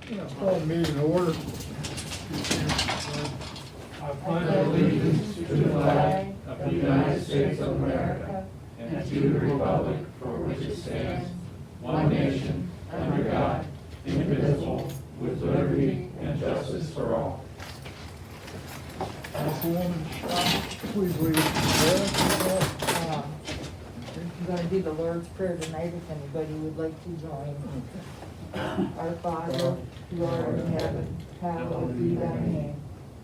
Call meeting order. I pledge allegiance to the flag of the United States of America and to the republic for which it stands, one nation, under God, indivisible, with liberty and justice for all. Councilwoman Scott, please lead us in prayer. I'm going to do the Lord's Prayer tonight if anybody would like to join. Our Father, who art in heaven, hallowed be thy name.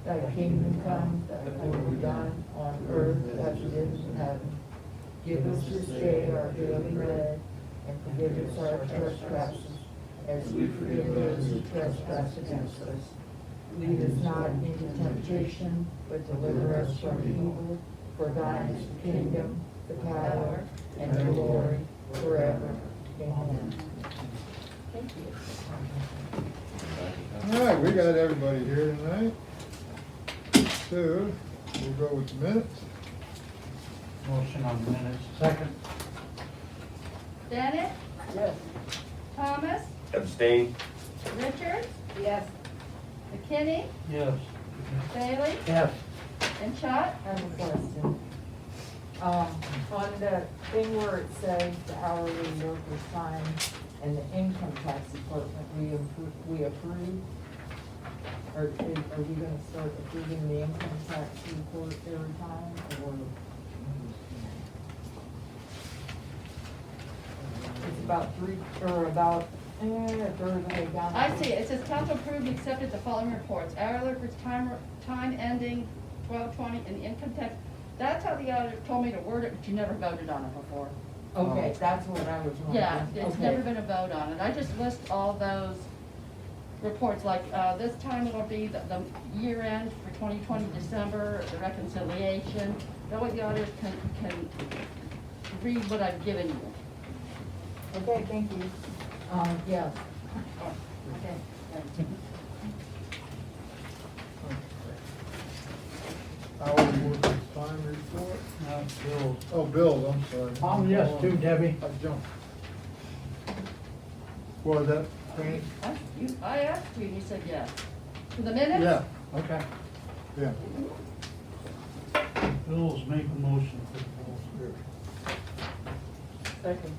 Thy kingdom come, thy will be done on earth as it is in heaven. Give us this day our daily bread, and forgive us our trespasses, as we forgive those who trespass against us. Lead us not into temptation, but deliver us from evil. For thine is the kingdom, the power, and the glory forever. Amen. Thank you. All right, we got everybody here tonight. So, we'll go with the minutes. Motion on the minutes. Second. Bennett, Yes. Thomas, Abstain? Richards, Yes. McKinney, Yes. Bailey, Yes. and Schott. I have a question. On the thing where it says the hourly worker's time and the income tax department, we approve? Or are we gonna start approving the income tax report every time, or? It's about a third of the way down. I see, it says council approved and accepted the following reports. Hourly workers' time ending 12/20 and the income tax. That's how the auditor told me to word it, but you never voted on it before. Okay, that's what I was wondering. Yeah, it's Okay. never been a vote on it. I just list all those reports, like, this time it'll be the year end for 2020 December, the reconciliation. That way the auditors can read what I've given you. Okay, thank you. Yes. Okay. Hourly workers' time report. Bills. Oh, bills, I'm sorry. Yes, too, Debbie. I jumped. Was that, Franny? I asked you, and you said yes. For the minutes? Yeah, Okay. yeah. Bills, make a motion for the bills. Second.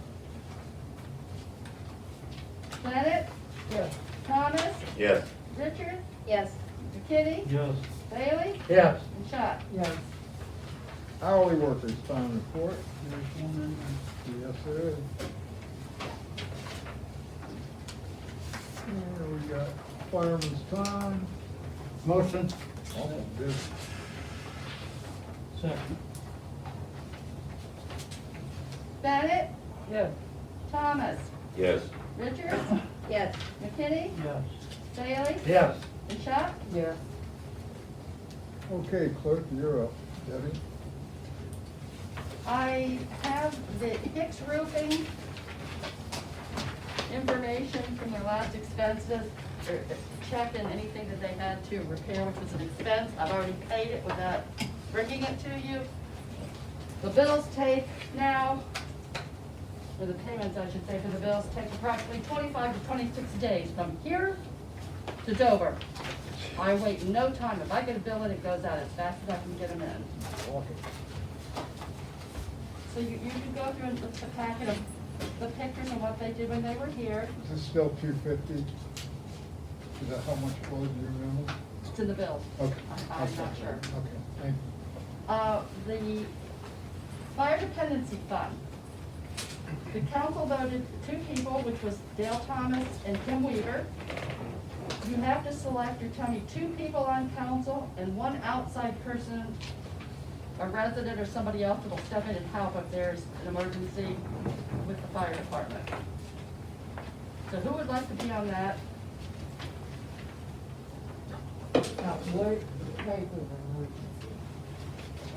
Bennett, Yes. Thomas, Yes. Richard, Yes. McKinney, Yes. Bailey, Yes. and Schott. Yes. Hourly workers' time report. There's one in Yes, there is. Here we got fireman's time. there. Motion. Oh, good. Second. Bennett, Yes. Thomas, Yes. Richards, Yes. McKinney, Yes. Bailey, Yes. and Schott. Yes. Okay, clerk, you're up. Debbie? I have the Hicks Roofing information from their last expenses, or check and anything that they had to repair, which was an expense. I've already paid it without bringing it to you. The bills take now, or the payments, I should say, for the bills take approximately 25 to 26 days from here to Dover. I wait no time. If I get a bill in, it goes out as fast as I can get them in. So you can go through and look at the packet of the pictures and what they did when they were here. Is this still 250? Is that how much it was, do you remember? It's in the bills. Okay. I'm not sure. Okay, thank you. The fire dependency fund. The council voted 2 people, which was Dale Thomas and Kim Weaver. You have to select or tell me 2 people on council and 1 outside person, a resident or somebody else that will step in and help if there's an emergency with the fire department. So who would like to be on that? Now, what type of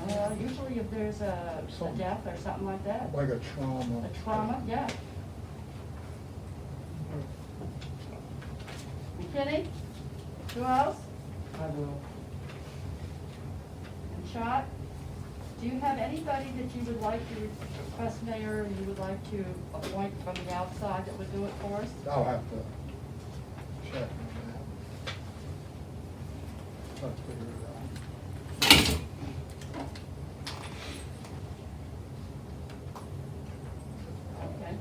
emergency? Usually if there's a death or something like that, Like a trauma. a trauma, yeah. McKinney? Who else? I will. And Schott? Do you have anybody that you would like to request, Mayor, and you would like to appoint from the outside that would do it for us? I'll have to check on Let's figure it out. Okay.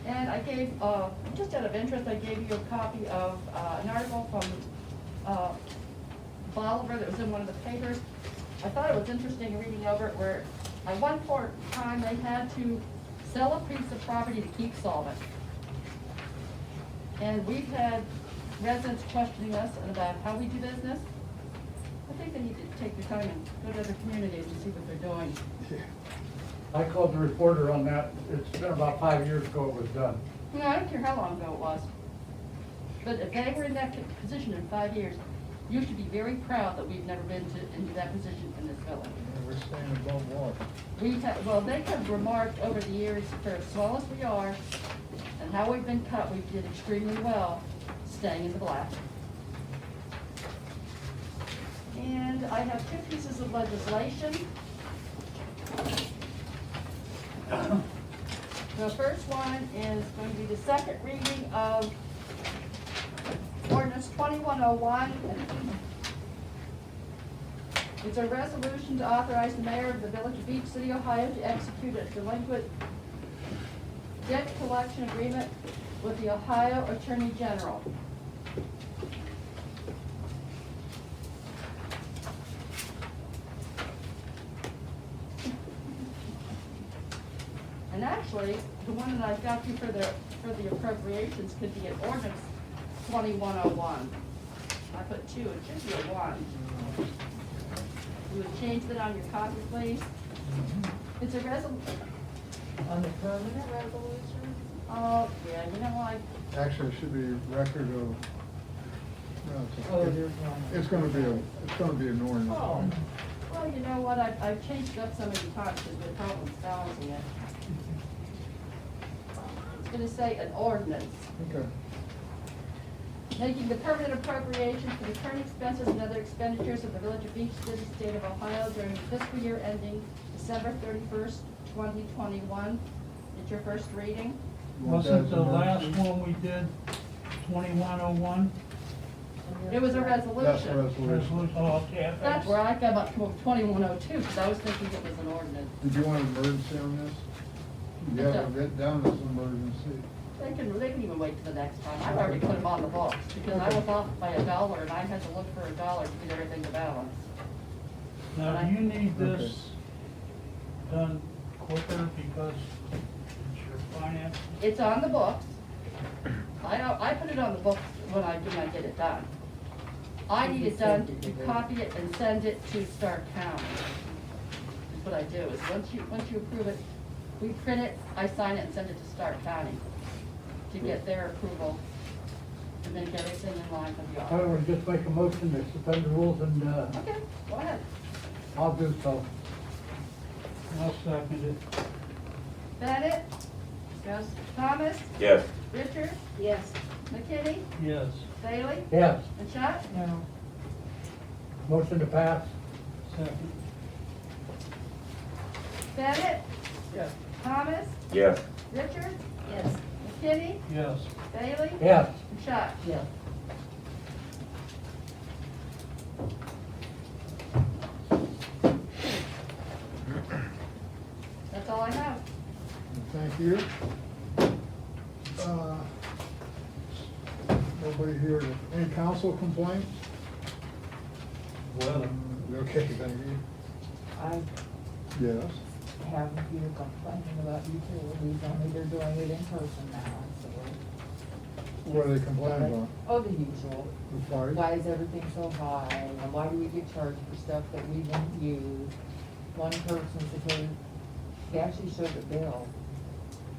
And I gave, just out of interest, I gave you a copy of an article from Bolivar that was in one of the papers. I thought it was interesting reading over it where at one time they had to sell a piece of property to keep solvent. And we've had residents questioning us about how we do business. I think they need to take the time and go to other communities and see what they're doing. Yeah. I called the reporter on that. It's been about 5 years ago it was done. No, I don't care how long ago it was. But if they were in that position in 5 years, you should be very proud that we've never been into that position in this village. And we're staying above water. We have, well, they have remarked over the years, for as small as we are, and how we've been cut, we did extremely well, staying in the black. And I have 2 pieces of legislation. The first one is going to be the second reading of ordinance 2101. It's a resolution to authorize the mayor of the village of Beach City, Ohio to execute a delinquent debt collection agreement with the Ohio Attorney General. And actually, the one that I've got you for the appropriations could be an ordinance 2101. I put 2, it should be a 1. You would change that on your copy, please. It's a resolution. On the permanent resolution? Oh, yeah, you know what? Actually, it should be record of, no, Oh, there's one. it's gonna be an ordinance. Oh, well, you know what? I've changed it up so many times because we're problems balancing it. It's gonna say an ordinance. Okay. Making the permanent appropriation for the current expenses and other expenditures of the Village of Beach City, State of Ohio during the fiscal year ending December 31st, 2021. It's your first reading. You want Wasn't that the as an last emergency? one we did 2101? It was a That's a resolution. resolution. Oh, okay. That's where I come up with 2102, because I was thinking it was an ordinance. Did you want an emergency on this? You have it written down as an emergency. They can even wait till the next time. I've already put them on the books, because I was off by $1, and I had to look for $1 to get everything to balance. Now, do you need this done quicker because it's your finance? It's on the books. I put it on the books when I get it done. I need it done to copy it and send it to Stark County. That's what I do, is once you approve it, we print it, I sign it and send it to Stark County to get their approval to make everything in line with the I audit. would just make a motion to suspend the rules and, Okay, go ahead. I'll do so. I'll second it. Bennett? Yes. Thomas? Yes. Richard? Yes. McKinney? Yes. Bailey? Yes, And Chuck? No. motion to pass. Second. Bennett? Yes. Thomas? Yes. Richard? Yes. McKinney? Yes. Bailey? Yes, And Chuck? Yes. That's all I have. Thank you. Nobody here, any council complaints? Well, Okay, thank you. I Yes. haven't been complaining about utilities, only they're doing it in person now, so. What are they complaining about? Oh, the usual. The price? Why is everything so high, and why do we get charged for stuff that we didn't use? One person said, he actually showed a bill,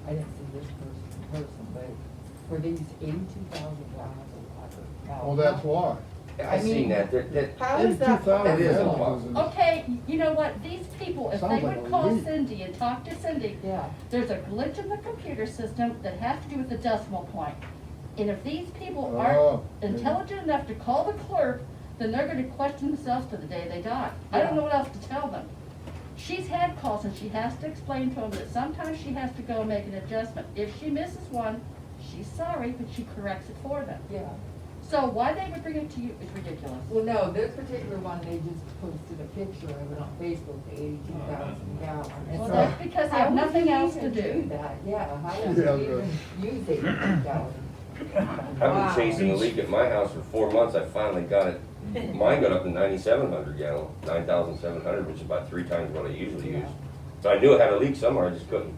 I didn't see this person in person, but for these 82,000 gallons of water. Now, Oh, that's why. I seen that, How is that? 82,000 It is a gallons is- Okay, you know what, these people, if they Sounds like would a call leak. Cindy and talk to Cindy, Yeah, there's a glitch in the computer system that has to do with the decimal point. And if these people Oh, aren't okay. intelligent enough to call the clerk, then they're gonna question themselves to the day they die. I don't Yeah. know what else to tell them. She's had calls and she has to explain to them that sometimes she has to go and make an adjustment. If she misses one, she's sorry, but she corrects it for them. yeah. So why they would bring it to you is ridiculous. Well, no, this particular one, they just posted a picture of it on Facebook, the 82,000 gallon. And Well, so, that's because they how have would nothing you else to even do. that? Yeah, how would Yeah, you even use 82,000? I've Wow. been chasing a leak at my house for 4 months, I finally got it. Mine got up to 9,700 gallon, 9,700, which is about 3 times what I usually use. So I knew I had a leak somewhere, I just couldn't.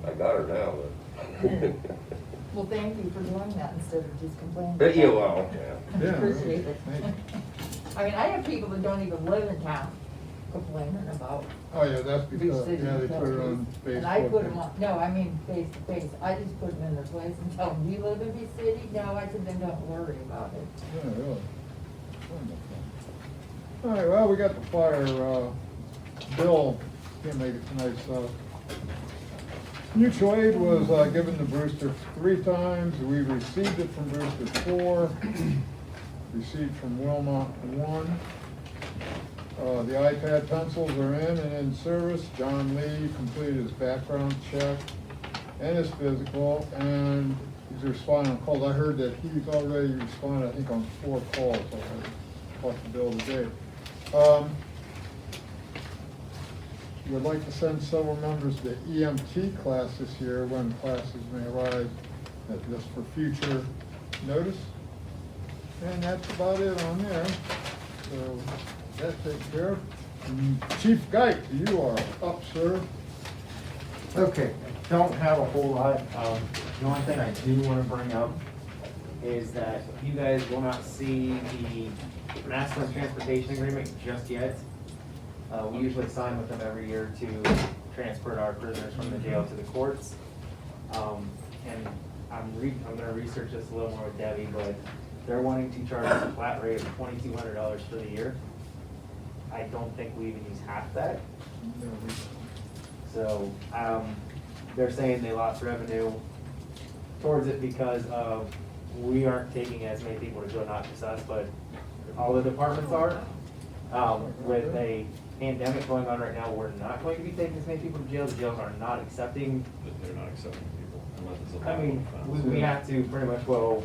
I got her now, but. Well, thank you for doing that instead of just complaining. But yeah, well, yeah. Yeah. Appreciate it. Thank you. I mean, I have people that don't even live in town complaining about Oh, yeah, that's Beach because, City yeah, they put it on utilities. Facebook. And I put them on, no, I mean face to face, I just put them in their place and tell them, do you live in Beach City? No, I said, then don't worry about it. Yeah, really. Wonderful. All right, well, we got the fire, Bill can't make it tonight, so. Mutual aid was, given to Brewster 3 times, we received it from Brewster 4, received from Wilmot 1. The iPad pencils are in and in service. John Lee completed his background check and his physical, and he's responding on calls. I heard that he's already responded, I think, on 4 calls already. Talked to Bill today. Would like to send several members to the EMT class this year when classes may arise, just for future notice. And that's about it on there. So that's taken care of. Chief Geit, you are up, sir. Okay, don't have a whole lot. The only thing I do want to bring up is that you guys will not see the National Transportation Agreement just yet. We usually sign with them every year to transport our prisoners from the jail to the courts. And I'm gonna research this a little more with Debbie, but they're wanting to charge us a flat rate of $2,200 for the year. I don't think we even use half that. So, they're saying they lost revenue towards it because of, we aren't taking as many people to jail, not just us, but all the departments are. With a pandemic going on right now, we're not going to be taking as many people to jail. The jails are not accepting. But they're not accepting people unless it's a I mean, lawful offense. we have to pretty much, well,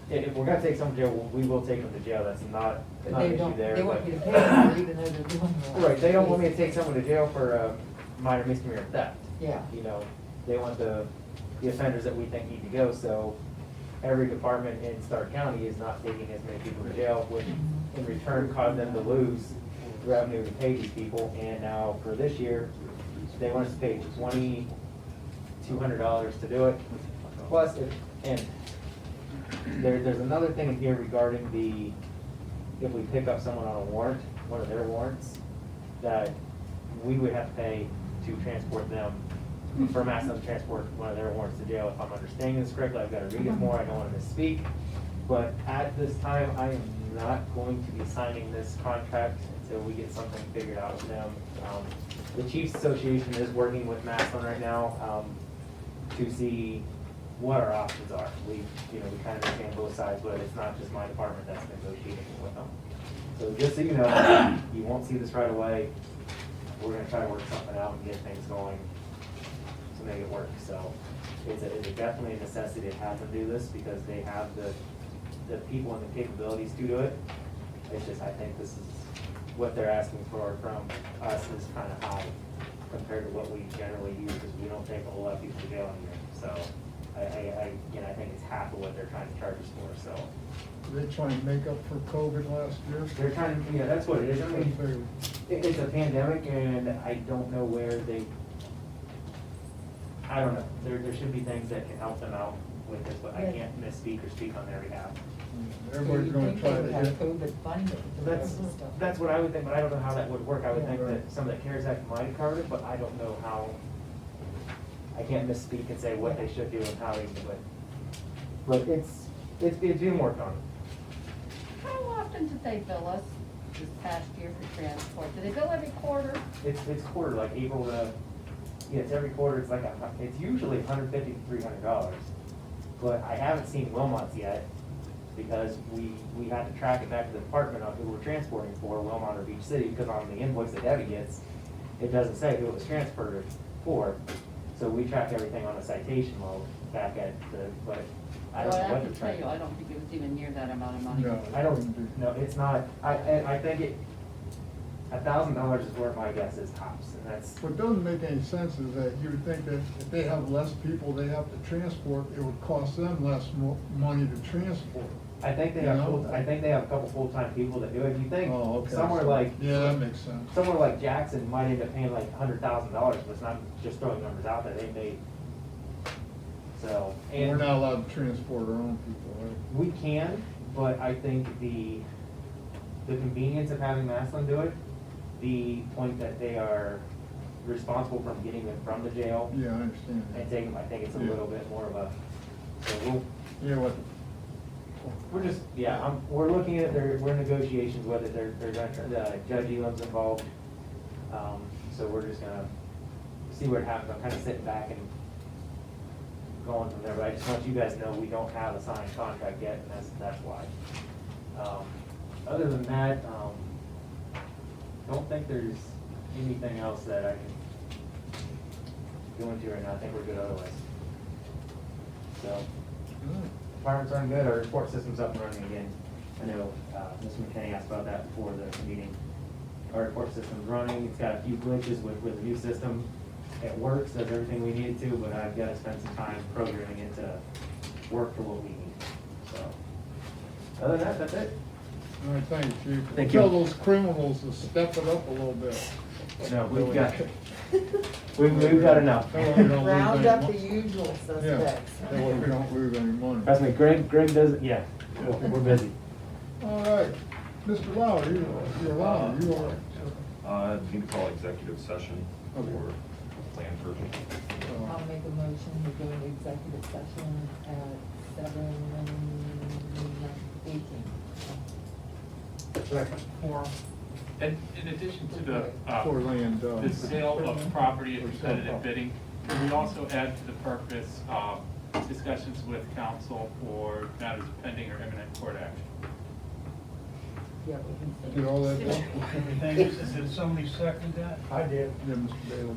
if we're gonna take someone to jail, we will take them to jail. That's not But an they issue don't, there. they want but- you to pay them even though they're doing that. Right, they don't want me to take someone to jail for a minor misdemeanor theft. Yeah. You know, they want the offenders that we think need to go, so every department in Stark County is not taking as many people to jail, which in return caused them to lose revenue to pay these people. And now for this year, they want us to pay $2,200 to do it. Plus, there's another thing in here regarding if we pick up someone on a warrant, one of their warrants, that we would have to pay to transport them, for Massillon to transport one of their warrants to jail. If I'm understanding this correctly, I've got to read it more, I don't want to misspeak. But at this time, I am not going to be signing this contract until we get something figured out with them. The Chiefs Association is working with Massillon right now, to see what our options are. We kind of understand both sides, but it's not just my department that's negotiating with them. So just so you know, you won't see this right away. We're gonna try to work something out and get things going to make it work. So it's definitely a necessity to have them do this because they have the people and the capabilities to do it. It's just, I think this is what they're asking for from us is kind of high compared to what we generally use, because we don't take a whole lot of people to jail in here. So I think it's half of what they're trying to charge us for, so. They trying to make up for COVID last year. They're trying to, yeah, that's what it is. I mean, it's a pandemic and I don't know where I don't know. There should be things that can help them out with this, but I can't misspeak or speak on their behalf. Everybody's gonna try to hit. COVID funding. That's what I would think, but I don't know how that would work. I would think Yeah. that some of the CARES Act might have covered it, but I don't know how. I can't misspeak and say what they should do and how they do it. But it's being worked on. How often did they bill us this past year for transport? Do they bill every quarter? It's quarter, like April to, yeah, it's every quarter. It's like it's usually $150 to $300. But I haven't seen Wilmot's yet because we had to track it back to the department of who we're transporting for, Wilmot or Beach City, because on the invoice that Debbie gets, it doesn't say who it was transferred for. So we track everything on a citation load back at but I Well, don't I know what have the to tell you, trend. I don't think it was even near that amount of money. No. I don't, no, it's not, I think it, $1,000 is where my guess is tops, and that's, What doesn't make any sense is that you would think that if they have less people they have to transport, it would cost them less money to transport. I think they have, You know? I think they have a couple full-time people that do it. You think Oh, okay. somewhere like. Yeah, that makes sense. Somewhere like Jackson might end up paying like $100,000, but it's not just throwing numbers out there, they may. So, We're and not allowed to transport our own people, right? we can, but I think the convenience of having Maslin do it, the point that they are responsible for getting them from the jail Yeah, I understand and that. taking them, I think it's a Yeah. little bit more of a, so Yeah, what, we're just, yeah, we're looking at, we're in negotiations with it, they're gonna, Judge Elam's involved. So we're just gonna see what happens, I'm kinda sitting back and going from there, but I just want you guys to know we don't have a signed contract yet, and that's why. Other than that, don't think there's anything else that I can go into right now, I think we're good otherwise. So, departments aren't good, our report system's up and running again. I know, Mr. McKinney asked about that before the meeting. Our report system's running, it's got a few glitches with the new system. It works, does everything we need it to, but I've gotta spend some time programming it to work for what we need, so. Other than that, that's it. all right, thank you, Chief. Thank you. Tell those criminals to step it up a little bit. No, we've got, we've got enough. That way we don't lose Round any up the mon- usual Yeah, suspects. that way we don't lose any money. Trust me, Greg does, it. Yeah, we're busy. All right, Mr. Lauer, you're Lauer, you are. You can call executive session Okay. for plan purpose. I'll make a motion to go into executive session at 7:18. For, and in addition to the, For land, the sale of property at competitive bidding, can we also add to the purpose, discussions with counsel for matters of pending or imminent court action? Yeah, we can say. Did all that done? Everything, did somebody second that? I did. Yeah, Mr. Bailey.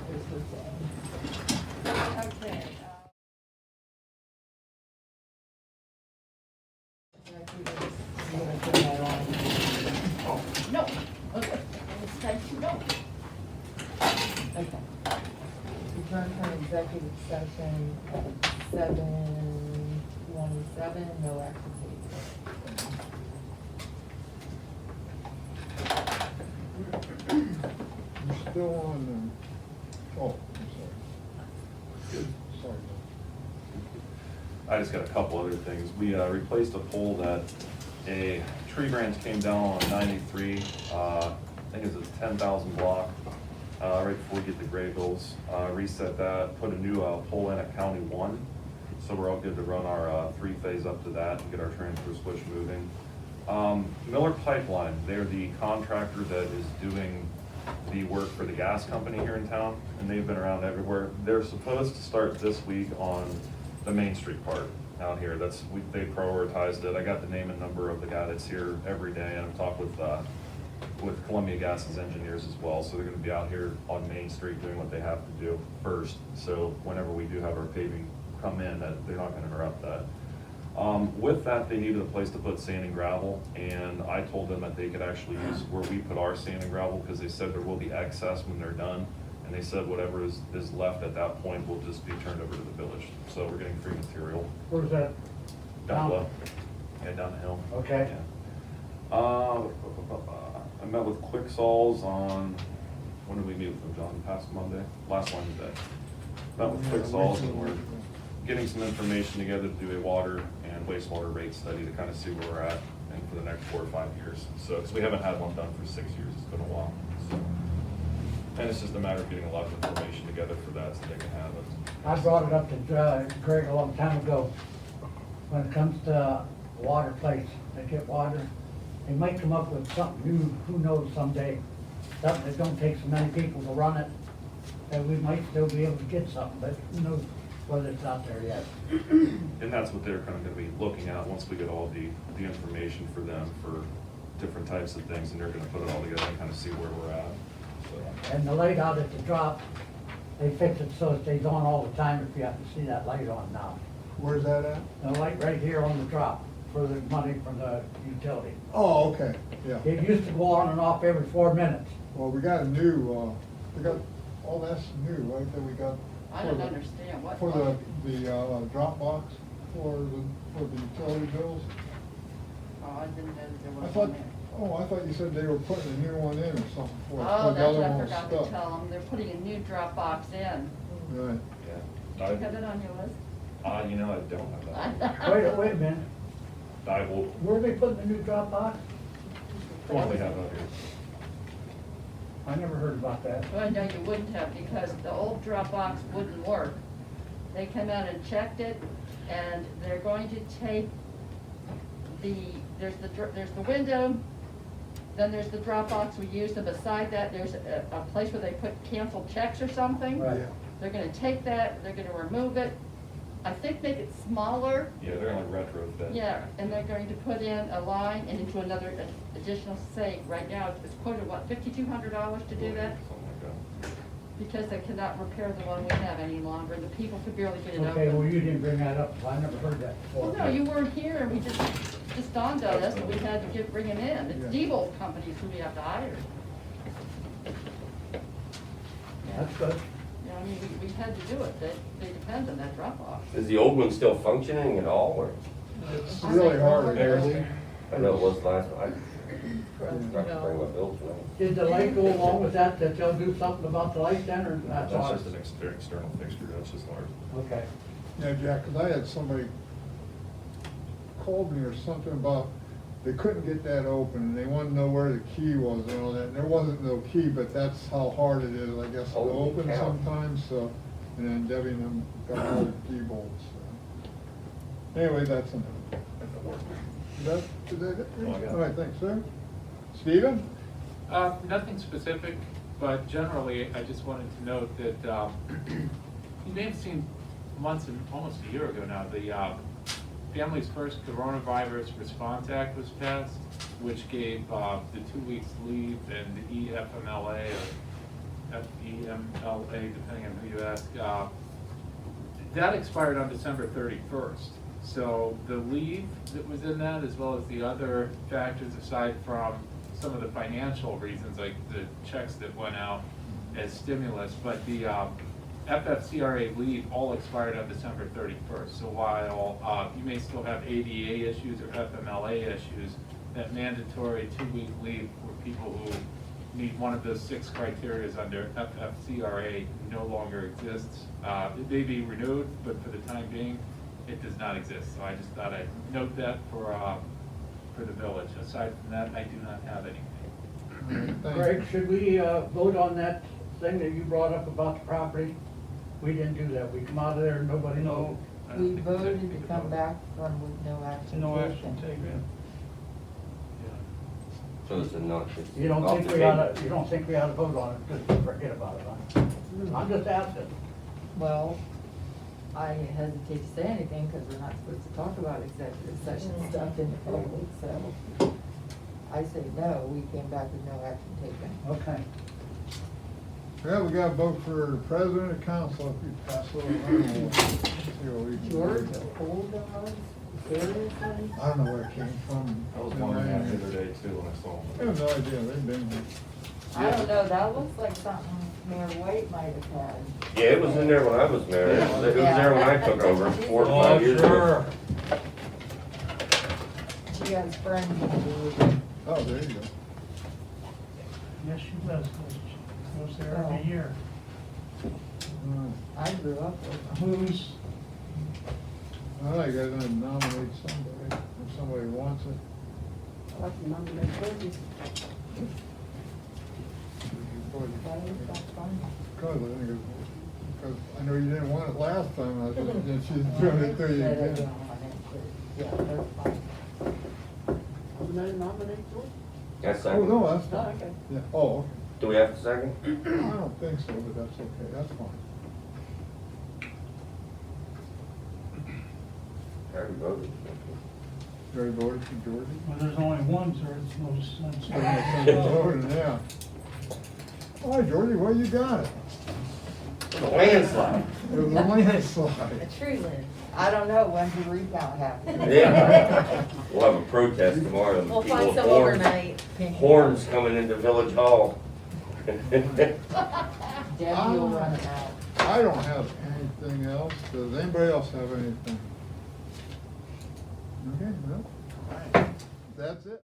Here's what's on. Okay. You wanna put that on? No, okay, it's time to go. Okay. Return from executive session at 7:27, no action taken. You're still on, oh, I'm sorry. Sorry. I just got a couple other things. We replaced a pole that a tree branch came down on 93, I think it's a 10,000 block, right before we get to Graybills. Reset that, put a new pole in at County 1, so we're all good to run our three-phase up to that and get our transfer switch moving. Miller Pipeline, they're the contractor that is doing the work for the gas company here in town, and they've been around everywhere. They're supposed to start this week on the Main Street part out here. They prioritized it. I got the name and number of the guy that's here every day, and I've talked with Columbia Gas's engineers as well. So they're gonna be out here on Main Street doing what they have to do first. So whenever we do have our paving come in, that they're not gonna interrupt that. With that, they needed a place to put sand and gravel, and I told them that they could actually use where we put our sand and gravel, because they said there will be excess when they're done. And they said whatever is left at that point will just be turned over to the village. So we're getting free material. Where's that? Down below. Yeah, down the hill. Okay. Yeah. I met with Quicksols on, when did we meet with them, John? Past Monday? Last Wednesday. Met with Quicksols, and we're getting some information together to do a water and wastewater rate study to kind of see where we're at and for the next 4 or 5 years. So, because we haven't had one done for 6 years, it's been a while. So, and it's just a matter of getting a lot of information together for that so they can have it. I brought it up to Greg a long time ago. When it comes to water place, they get water, they might come up with something new, who knows someday. Something that don't take so many people to run it, that we might still be able to get something, but who knows whether it's out there yet. And that's what they're kind of gonna be looking at once we get all the information for them for different types of things, and they're gonna put it all together and kind of see where we're at. So, And the light out at the drop, they fix it so it stays on all the time if you have to see that light on now. Where's that at? Like right here on the drop for the money from the utility. Oh, okay, yeah. It used to go on and off every 4 minutes. Well, we got a new, we got, all that's new, right, that we got. I for don't the- understand what. For the drop box, for the utility bills. Oh, I didn't know that there I was thought, one there. oh, I thought you said they were putting a new one in or something for it. Oh, the that's other what I one was forgot to stuck. tell them, they're putting a new drop box in. Right. Do you have it on your list? You know, I don't have that. Wait a minute. I will, Where are they putting the new drop box? one we have out here. I never heard about that. Well, no, you wouldn't have, because the old drop box wouldn't work. They came out and checked it, and they're going to take there's the window, then there's the drop box we use, and beside that, there's a place where they put canceled checks or something. Right. They're gonna take that, they're gonna remove it, I think make it smaller. Yeah, they're gonna like retrofit. Yeah, and they're going to put in a line and into another additional state. Right now, it's quoted, what, $5,200 to do that? Something like that. Because they cannot repair the one we have any longer, the people could barely get it open. Okay, well, you didn't bring that up, I never heard that before. Well, no, you weren't here, and we just dawned on us that we had to bring it in. It's Yeah. Diebold companies who we have to hire. That's good. Yeah, I mean, we had to do it, they depend on that drop off. Is the old one still functioning at all, or? It's really hard. Barely. I know it was last, I forgot to No. bring my bills with me. Did the light go along with that, that they'll do something about the light then, or that's That's ours? just an external fixture, that's just ours. Okay. Yeah, Jack, 'cause I had somebody called me or something about, they couldn't get that open, and they wanted to know where the key was and all that, and there wasn't no key, but that's how hard it is, I guess, to Holy open cow. sometimes, so, and then Debbie and them got all the key bolts, so. Anyway, that's enough. Is that it? All I got. All right, thanks, sir. Stephen? Nothing specific, but generally, I just wanted to note that, you may have seen months and almost a year ago now, the Families First Coronavirus Response Act was passed, which gave the 2 weeks leave and the EFMLA or FEMLA, depending on who you ask. That expired on December 31st. So the leave that was in that, as well as the other factors aside from some of the financial reasons, like the checks that went out as stimulus, but the FFCRA leave all expired on December 31st. So while you may still have ADA issues or FMLA issues, that mandatory 2-week leave for people who meet one of those 6 criteria under FFCRA no longer exists. It may be renewed, but for the time being, it does not exist. So I just thought I'd note that for the village. Aside from that, I do not have anything. Thanks. Greg, should we vote on that thing that you brought up about the property? We didn't do that, we come out of there and nobody knows. I don't We think there's voted anything to come vote. back from with no action No action taken. taken. So it's a not. You don't off think the we table. oughta, you don't think we oughta vote on it, just forget about it, huh? I'm just asking. Well, I hesitate to say anything because we're not supposed to talk about executive session stuff in the public, so I say no, we came back with no action taken. Okay. Yeah, we got a vote for the president of council, if you pass it over. See what we can do. George, hold on, seriously? I don't know where it came from. I was wondering that the other day too when I saw I them. have no idea, they've been here. I don't know, that looks like something Mayor White might have had. Yeah, it was in there when I was mayor. It was there when I took over 4 or 5 years ago. She has friends who do it. Oh, there you go. Yes, she does, she goes there Oh. every year. I grew up with them. Who's, Well, you gotta nominate somebody, if somebody wants it. Like nominate Georgie. That is not fun. Because I know you didn't want it last time, I said, then she's doing it to you Said I again. don't want it, but yeah, that's fine. Nominate George? That's Oh, second. no, that's Oh, fine. okay. Yeah, oh, Do we have a second? okay. I don't think so, but that's okay, that's fine. I already voted. Jerry voted for Georgie? well, there's only one, so it's no sense. Yeah. All right, Georgie, what you got it? a landslide. It was a landslide. A tree limb. I don't know, when's the recount happen? Yeah. We'll have a protest tomorrow. We'll People find with some horns- overnight. Horns coming into Village Hall. Debbie will run it out. I don't have anything else. Does anybody else have anything? Okay, well, that's it.